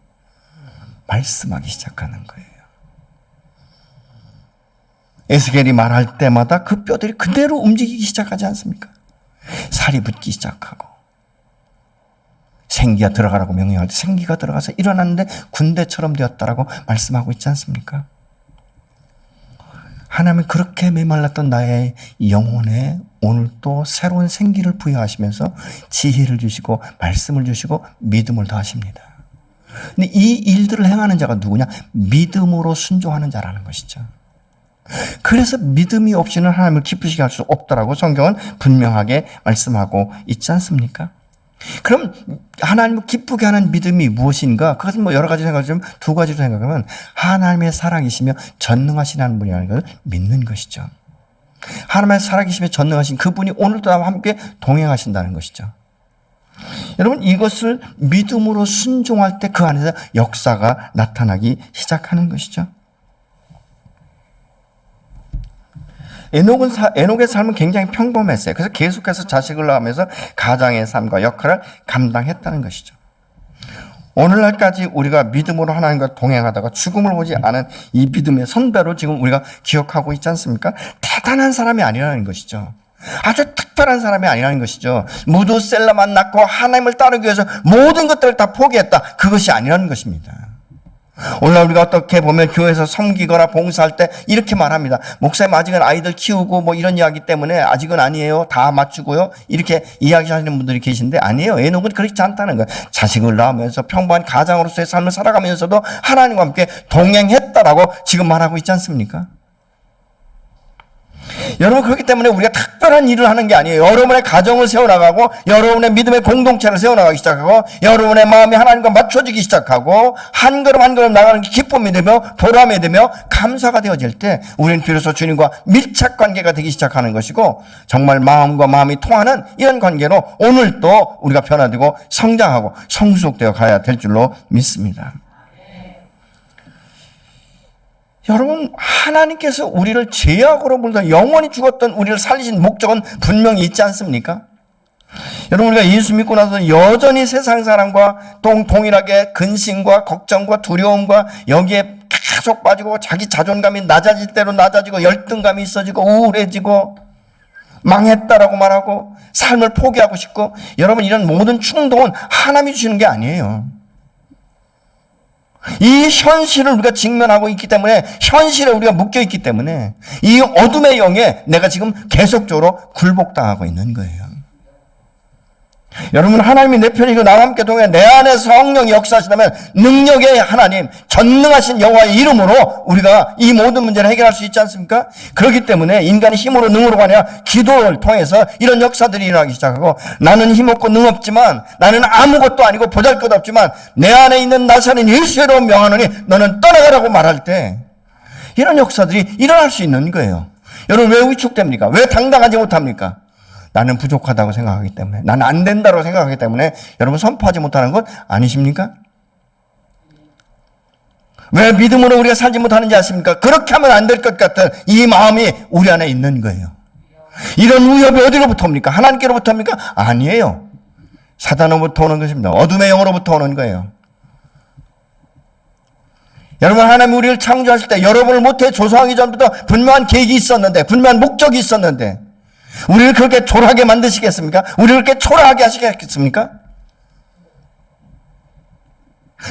말씀하기 시작하는 거예요. 에스겔이 말할 때마다 그 뼈들이 그대로 움직이기 시작하지 않습니까? 살이 붙기 시작하고 생기가 들어가라고 명령할 때 생기가 들어가서 일어났는데 군대처럼 되었다라고 말씀하고 있지 않습니까? 하나님은 그렇게 메말랐던 나의 영혼에 오늘 또 새로운 생기를 부여하시면서 지혜를 주시고 말씀을 주시고 믿음을 더하십니다. 근데 이 일들을 행하는 자가 누구냐? 믿음으로 순종하는 자라는 것이죠. 그래서 믿음이 없이는 하나님을 기쁘시게 할 수 없다라고 성경은 분명하게 말씀하고 있지 않습니까? 그럼 하나님을 기쁘게 하는 믿음이 무엇인가? 그것은 뭐 여러 가지 생각하지만 두 가지로 생각하면 하나님의 살아계시며 전능하시는 분이라는 걸 믿는 것이죠. 하나님의 살아계시며 전능하신 그분이 오늘도 나와 함께 동행하신다는 것이죠. 여러분 이것을 믿음으로 순종할 때 그 안에서 역사가 나타나기 시작하는 것이죠. 에녹의 삶은 굉장히 평범했어요. 그래서 계속해서 자식을 낳으면서 가장의 삶과 역할을 감당했다는 것이죠. 오늘날까지 우리가 믿음으로 하나님과 동행하다가 죽음을 보지 않은 이 믿음의 선배로 지금 우리가 기억하고 있지 않습니까? 대단한 사람이 아니라는 것이죠. 아주 특별한 사람이 아니라는 것이죠. 무두셀라만 낳고 하나님을 따르기 위해서 모든 것들을 다 포기했다. 그것이 아니라는 것입니다. 오늘날 우리가 어떻게 보면 교회에서 섬기거나 봉사할 때 이렇게 말합니다. 목사님 아직은 아이들 키우고 뭐 이런 이야기 때문에 아직은 아니에요. 다 맞추고요. 이렇게 이야기하시는 분들이 계신데 아니에요. 에녹은 그렇지 않다는 거예요. 자식을 낳으면서 평범한 가장으로서의 삶을 살아가면서도 하나님과 함께 동행했다라고 지금 말하고 있지 않습니까? 여러분, 그렇기 때문에 우리가 특별한 일을 하는 게 아니에요. 여러분의 가정을 세워나가고 여러분의 믿음의 공동체를 세워나가기 시작하고 여러분의 마음이 하나님과 맞춰지기 시작하고 한 걸음 한 걸음 나가는 게 기쁨이 되며 보람이 되며 감사가 되어질 때 우리는 비로소 주님과 밀착 관계가 되기 시작하는 것이고 정말 마음과 마음이 통하는 이런 관계로 오늘 또 우리가 변화되고 성장하고 성숙되어 가야 될 줄로 믿습니다. 여러분, 하나님께서 우리를 죄악으로 물던 영원히 죽었던 우리를 살리신 목적은 분명히 있지 않습니까? 여러분, 우리가 예수 믿고 나서 여전히 세상 사람과 동일하게 근심과 걱정과 두려움과 여기에 계속 빠지고 자기 자존감이 낮아질 대로 낮아지고 열등감이 있어지고 우울해지고 망했다라고 말하고 삶을 포기하고 싶고, 여러분, 이런 모든 충동은 하나님이 주시는 게 아니에요. 이 현실을 우리가 직면하고 있기 때문에, 현실에 우리가 묶여 있기 때문에 이 어둠의 영에 내가 지금 계속적으로 굴복당하고 있는 거예요. 여러분, 하나님이 내 편이고 나와 함께 동해 내 안에 성령이 역사하시다면 능력의 하나님, 전능하신 여호와의 이름으로 우리가 이 모든 문제를 해결할 수 있지 않습니까? 그렇기 때문에 인간이 힘으로 능으로가 아니라 기도를 통해서 이런 역사들이 일어나기 시작하고, 나는 힘없고 능없지만, 나는 아무것도 아니고 보잘것없지만 내 안에 있는 나사렛 예수의 이름으로 명하노니 너는 떠나가라고 말할 때 이런 역사들이 일어날 수 있는 거예요. 여러분, 왜 위축됩니까? 왜 당당하지 못합니까? 나는 부족하다고 생각하기 때문에, 나는 안 된다고 생각하기 때문에 여러분 선포하지 못하는 것 아니십니까? 왜 믿음으로 우리가 살지 못하는지 아십니까? 그렇게 하면 안 될 것 같은 이 마음이 우리 안에 있는 거예요. 이런 위협이 어디로부터 옵니까? 하나님께로부터 옵니까? 아니에요. 사단으로부터 오는 것입니다. 어둠의 영으로부터 오는 거예요. 여러분, 하나님이 우리를 창조하실 때 여러분을 모태 조성하기 전부터 분명한 계획이 있었는데, 분명한 목적이 있었는데, 우리를 그렇게 초라하게 만드시겠습니까? 우리를 그렇게 초라하게 하시겠습니까?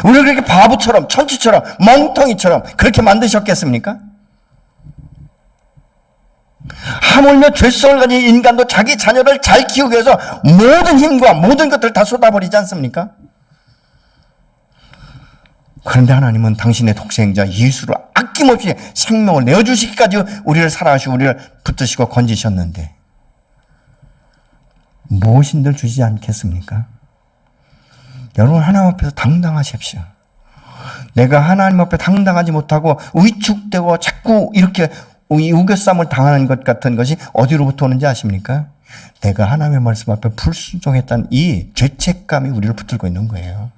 우리를 그렇게 바보처럼, 천치처럼, 멍텅이처럼 그렇게 만드셨겠습니까? 하물며 죄성을 가진 인간도 자기 자녀를 잘 키우기 위해서 모든 힘과 모든 것들을 다 쏟아버리지 않습니까? 그런데 하나님은 당신의 독생자 예수를 아낌없이 생명을 내어주시기까지 우리를 사랑하시고 우리를 붙드시고 건지셨는데 무엇인들 주시지 않겠습니까? 여러분, 하나님 앞에서 당당하십시오. 내가 하나님 앞에 당당하지 못하고 위축되고 자꾸 이렇게 우겨쌈을 당하는 것 같은 것이 어디로부터 오는지 아십니까? 내가 하나님의 말씀 앞에 불순종했다는 이 죄책감이 우리를 붙들고 있는 거예요.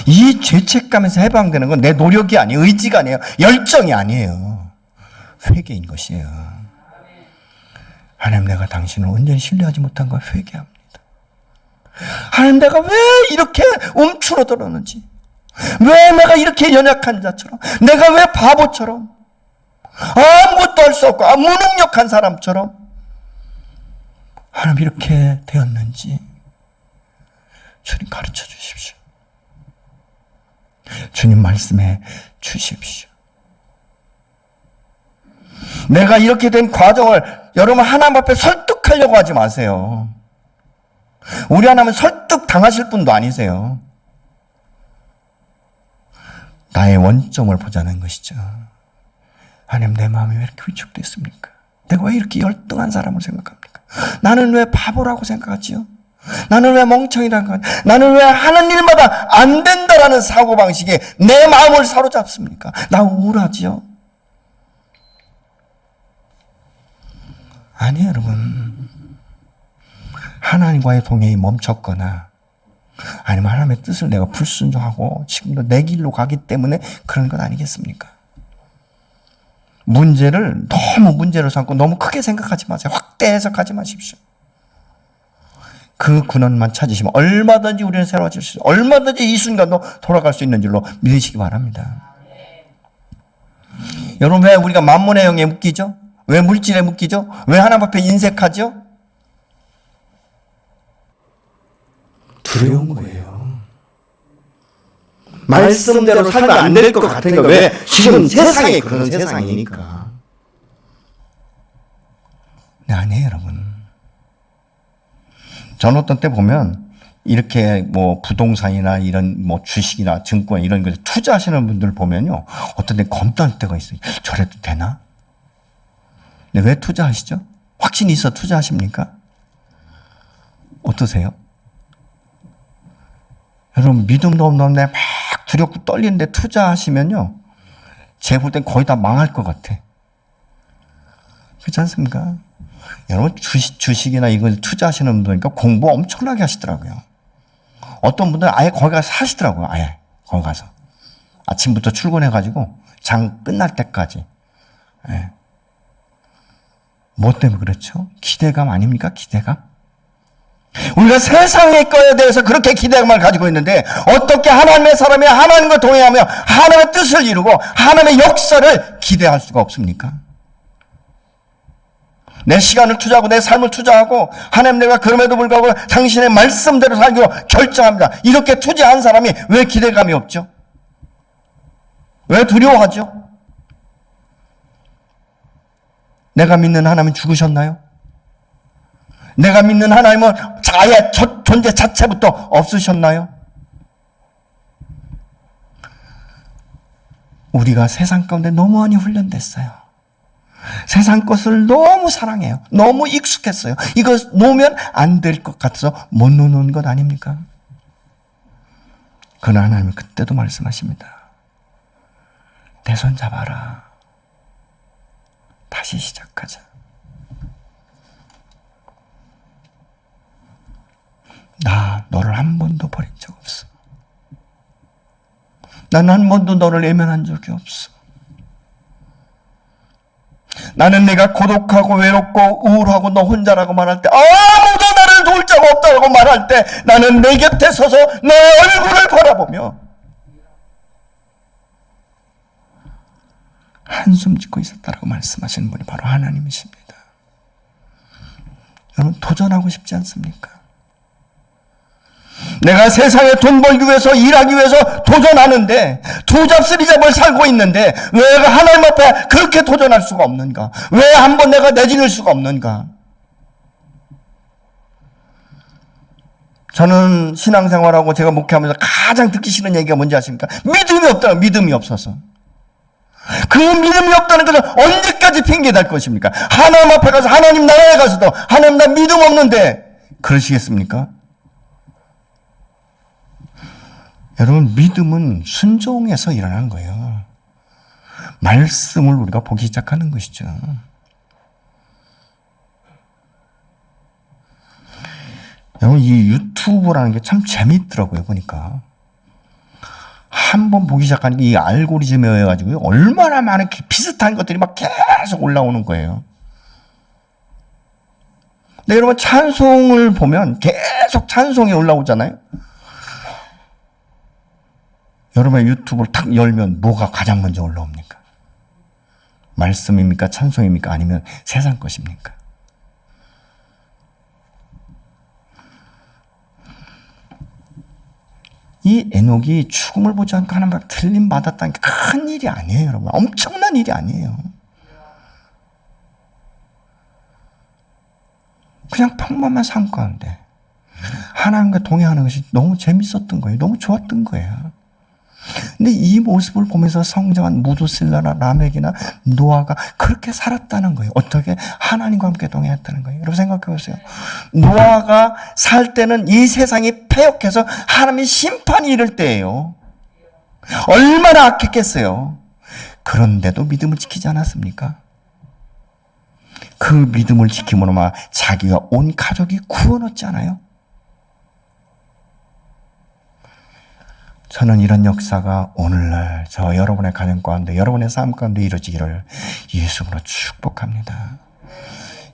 이 죄책감에서 해방되는 건 내 노력이 아니에요. 의지가 아니에요. 열정이 아니에요. 회개인 것이에요. 하나님, 내가 당신을 온전히 신뢰하지 못한 걸 회개합니다. 하나님, 내가 왜 이렇게 움츠러들었는지, 왜 내가 이렇게 연약한 자처럼, 내가 왜 바보처럼, 아무것도 할 수 없고 무능력한 사람처럼 하나님 이렇게 되었는지 주님 가르쳐 주십시오. 주님 말씀해 주십시오. 내가 이렇게 된 과정을 여러분 하나님 앞에 설득하려고 하지 마세요. 우리 하나님은 설득 당하실 분도 아니세요. 나의 원점을 보자는 것이죠. 하나님, 내 마음이 왜 이렇게 위축됐습니까? 내가 왜 이렇게 열등한 사람을 생각합니까? 나는 왜 바보라고 생각하지요? 나는 왜 멍청이라고 생각하지? 나는 왜 하는 일마다 안 된다라는 사고방식에 내 마음을 사로잡습니까? 나 우울하지요? 아니에요, 여러분. 하나님과의 동행이 멈췄거나 아니면 하나님의 뜻을 내가 불순종하고 지금도 내 길로 가기 때문에 그런 건 아니겠습니까? 문제를 너무 문제로 삼고 너무 크게 생각하지 마세요. 확대 해석하지 마십시오. 그 근원만 찾으시면 얼마든지 우리는 새로워질 수 있어요. 얼마든지 이 순간도 돌아갈 수 있는 줄로 믿으시기 바랍니다. 여러분, 왜 우리가 만문의 영에 묶이죠? 왜 물질에 묶이죠? 왜 하나님 앞에 인색하죠? 두려운 거예요. 말씀대로 살면 안 될 것 같은 거. 왜? 지금 세상에 그런 세상이니까. 네, 아니에요, 여러분. 저는 어떤 때 보면 이렇게 뭐 부동산이나 이런 뭐 주식이나 증권 이런 것에 투자하시는 분들 보면요. 어떤 때 검토할 때가 있어요. 저래도 되나? 근데 왜 투자하시죠? 확신이 있어 투자하십니까? 어떠세요? 여러분, 믿음도 없는데 막 두렵고 떨리는데 투자하시면요. 제가 볼 땐 거의 다 망할 것 같아. 그렇지 않습니까? 여러분, 주식이나 이걸 투자하시는 분들이니까 공부 엄청나게 하시더라고요. 어떤 분들은 아예 거기 가서 사시더라고요. 아예 거기 가서. 아침부터 출근해가지고 장 끝날 때까지. 예. 뭐 때문에 그렇죠? 기대감 아닙니까? 기대감? 우리가 세상의 거에 대해서 그렇게 기대감을 가지고 있는데 어떻게 하나님의 사람이 하나님과 동행하며 하나님의 뜻을 이루고 하나님의 역사를 기대할 수가 없습니까? 내 시간을 투자하고 내 삶을 투자하고 하나님 내가 그럼에도 불구하고 당신의 말씀대로 살기로 결정합니다. 이렇게 투자한 사람이 왜 기대감이 없죠? 왜 두려워하죠? 내가 믿는 하나님은 죽으셨나요? 내가 믿는 하나님은 아예 존재 자체부터 없으셨나요? 우리가 세상 가운데 너무 많이 훈련됐어요. 세상 것을 너무 사랑해요. 너무 익숙했어요. 이거 놓으면 안 될 것 같아서 못 놓는 것 아닙니까? 그러나 하나님은 그때도 말씀하십니다. 내 손 잡아라. 다시 시작하자. 나 너를 한 번도 버린 적 없어. 난 한 번도 너를 외면한 적이 없어. 나는 내가 고독하고 외롭고 우울하고 너 혼자라고 말할 때 아무도 나를 도울 자가 없다고 말할 때 나는 내 곁에 서서 내 얼굴을 바라보며 한숨 짓고 있었다라고 말씀하시는 분이 바로 하나님이십니다. 여러분 도전하고 싶지 않습니까? 내가 세상에 돈 벌기 위해서 일하기 위해서 도전하는데 두 잡 쓰리 잡을 살고 있는데 왜 하나님 앞에 그렇게 도전할 수가 없는가? 왜 한번 내가 내지를 수가 없는가? 저는 신앙생활하고 제가 목회하면서 가장 듣기 싫은 얘기가 뭔지 아십니까? 믿음이 없다는 믿음이 없어서. 그 믿음이 없다는 것은 언제까지 핑계댈 것입니까? 하나님 앞에 가서 하나님 나라에 가서도 하나님 나 믿음 없는데 그러시겠습니까? 여러분 믿음은 순종에서 일어나는 거예요. 말씀을 우리가 보기 시작하는 것이죠. 여러분 이 유튜브라는 게 참 재미있더라고요. 보니까 한번 보기 시작하니까 이 알고리즘에 가지고 얼마나 많은 비슷한 것들이 막 계속 올라오는 거예요. 근데 여러분 찬송을 보면 계속 찬송이 올라오잖아요. 여러분의 유튜브를 탁 열면 뭐가 가장 먼저 올라옵니까? 말씀입니까? 찬송입니까? 아니면 세상 것입니까? 이 에녹이 죽음을 보지 않고 하나님 앞에 들림 받았다는 게 큰 일이 아니에요, 여러분. 엄청난 일이 아니에요. 그냥 평범한 삶 가운데 하나님과 동행하는 것이 너무 재밌었던 거예요. 너무 좋았던 거예요. 근데 이 모습을 보면서 성장한 무두실라나 라멕이나 노아가 그렇게 살았다는 거예요. 어떻게? 하나님과 함께 동행했다는 거예요. 여러분 생각해 보세요. 노아가 살 때는 이 세상이 패역해서 하나님의 심판이 이를 때예요. 얼마나 악했겠어요. 그런데도 믿음을 지키지 않았습니까? 그 믿음을 지킴으로 막 자기와 온 가족이 구원 얻지 않아요? 저는 이런 역사가 오늘날 저 여러분의 가정 가운데 여러분의 삶 가운데 이루어지기를 예수로 축복합니다.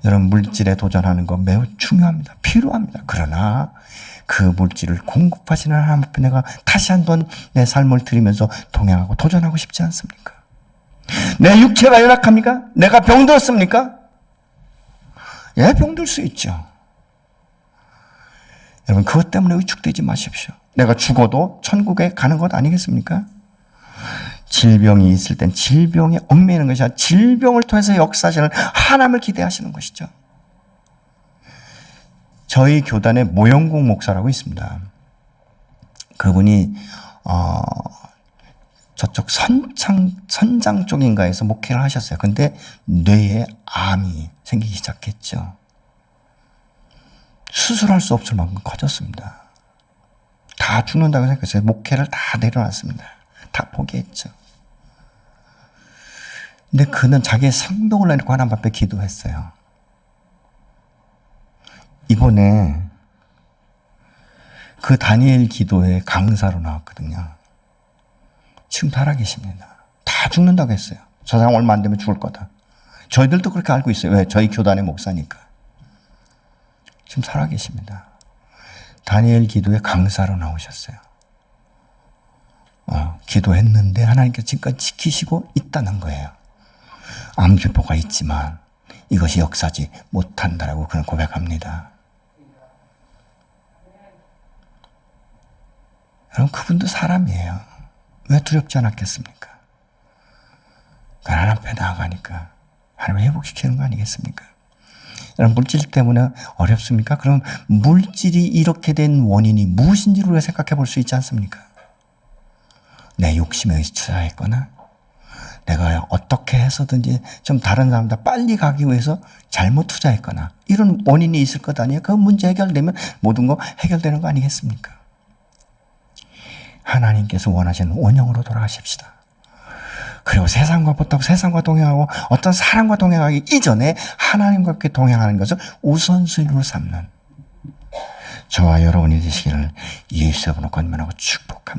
여러분 물질에 도전하는 건 매우 중요합니다. 필요합니다. 그러나 그 물질을 공급하시는 하나님 앞에 내가 다시 한번 내 삶을 드리면서 동행하고 도전하고 싶지 않습니까? 내 육체가 연약합니까? 내가 병들었습니까? 예, 병들 수 있죠. 여러분 그것 때문에 위축되지 마십시오. 내가 죽어도 천국에 가는 것 아니겠습니까? 질병이 있을 땐 질병에 얽매이는 것이 아니라 질병을 통해서 역사하시는 하나님을 기대하시는 것이죠. 저희 교단에 모영국 목사라고 있습니다. 그분이 저쪽 선장 쪽인가에서 목회를 하셨어요. 근데 뇌에 암이 생기기 시작했죠. 수술할 수 없을 만큼 커졌습니다. 다 죽는다고 생각했어요. 목회를 다 내려놨습니다. 다 포기했죠. 근데 그는 자기의 생명을 내놓고 하나님 앞에 기도했어요. 이번에 그 다니엘 기도에 강사로 나왔거든요. 지금 살아계십니다. 다 죽는다고 했어요. 저 사람 얼마 안 되면 죽을 거다. 저희들도 그렇게 알고 있어요. 왜? 저희 교단의 목사니까. 지금 살아계십니다. 다니엘 기도에 강사로 나오셨어요. 기도했는데 하나님께서 지금까지 지키시고 있다는 거예요. 암기포가 있지만 이것이 역사지 못한다라고 그는 고백합니다. 여러분, 그분도 사람이에요. 왜 두렵지 않았겠습니까? 하나님 앞에 나아가니까 하나님 회복시키는 거 아니겠습니까? 여러분, 물질 때문에 어렵습니까? 그럼 물질이 이렇게 된 원인이 무엇인지를 우리가 생각해 볼 수 있지 않습니까? 내 욕심에 의해서 투자했거나 내가 어떻게 해서든지 좀 다른 사람보다 빨리 가기 위해서 잘못 투자했거나 이런 원인이 있을 것 아니에요? 그 문제 해결되면 모든 거 해결되는 거 아니겠습니까? 하나님께서 원하시는 원형으로 돌아가십시다. 그리고 세상과 붙잡고 세상과 동행하고 어떤 사람과 동행하기 이전에 하나님과 함께 동행하는 것을 우선순위로 삼는 저와 여러분이 되시기를 예수의 이름으로 권면하고 축복합니다.